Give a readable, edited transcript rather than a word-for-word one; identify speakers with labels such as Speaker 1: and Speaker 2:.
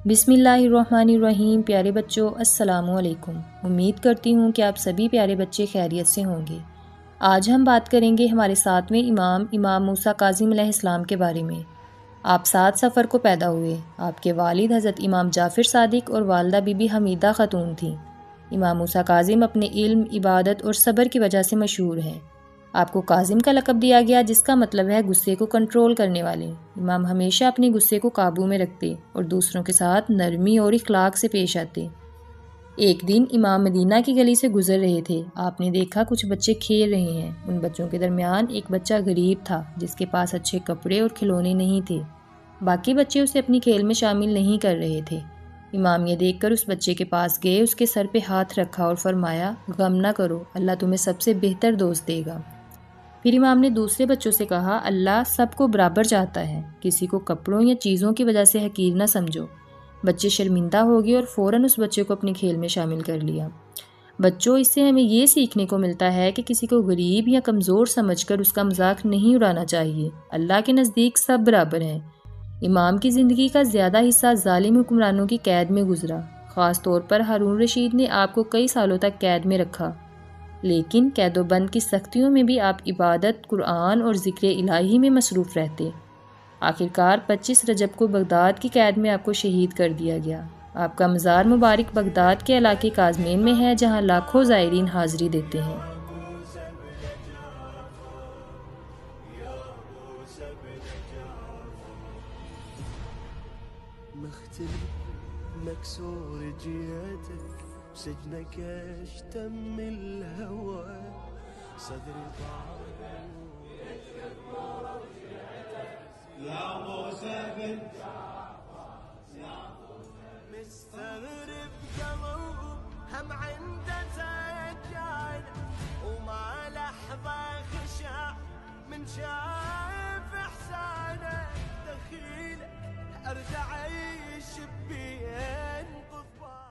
Speaker 1: بسم اللہ الرحمن الرحیم۔ پیارے بچوں السلام علیکم۔ امید کرتی ہوں کہ آپ سبھی پیارے بچے خیریت سے ہوں گے۔ آج ہم بات کریں گے ہمارے 7ویں امام موسیٰ کاظم علیہ السلام کے بارے میں۔ آپ 7 صفر کو پیدا ہوئے۔ آپ کے والد حضرت امام جعفر صادق اور والدہ بی بی حمیدہ خاتون تھیں۔ امام موسیٰ کاظم اپنے علم، عبادت اور صبر کی وجہ سے مشہور ہیں۔ آپ کو کاظم کا لقب دیا گیا جس کا مطلب ہے غصے کو کنٹرول کرنے والے۔ امام ہمیشہ اپنے غصے کو قابو میں رکھتے اور دوسروں کے ساتھ نرمی اور اخلاق سے پیش آتے۔ ایک دن امام مدینہ کی گلی سے گزر رہے تھے۔ آپ نے دیکھا کچھ بچے کھیل رہے ہیں۔ ان بچوں کے درمیان ایک بچہ غریب تھا جس کے پاس اچھے کپڑے اور کھلونے نہیں تھے۔ باقی بچے اسے اپنی کھیل میں شامل نہیں کر رہے تھے۔ امام یہ دیکھ کر اس بچے کے پاس گئے، اس کے سر پہ ہاتھ رکھا اور فرمایا، غم نہ کرو، اللہ تمہیں سب سے بہتر دوست دے گا۔ پھر امام نے دوسرے بچوں سے کہا، اللہ سب کو برابر چاہتا ہے، کسی کو کپڑوں یا چیزوں کی وجہ سے حقیر نہ سمجھو۔ بچے شرمندہ ہو گئے اور فوراً اس بچے کو اپنے کھیل میں شامل کر لیا۔ بچوں، اس سے ہمیں یہ سیکھنے کو ملتا ہے کہ کسی کو غریب یا کمزور سمجھ کر اس کا مذاق نہیں اڑانا چاہیے۔ اللہ کے نزدیک سب برابر ہیں۔ امام کی زندگی کا زیادہ حصہ ظالم حکمرانوں کی قید میں گزرا۔ خاص طور پر ہارون رشید نے آپ کو کئی سالوں تک قید میں رکھا، لیکن قید و بند کی سختیوں میں بھی آپ عبادت، قرآن اور ذکر الہی میں مصروف رہتے۔ آخرکار 25 رجب کو بغداد کی قید میں آپ کو شہید کر دیا گیا۔ آپ کا مزار مبارک بغداد کے علاقے کاظمین میں ہے جہاں لاکھوں زائرین حاضری دیتے ہیں۔
Speaker 2: مكسور جيتك سجنك اشتم الهوى صدري طال يا موسى بن مستغرب قلب هم عنده سجان وما لحظة خشع من شان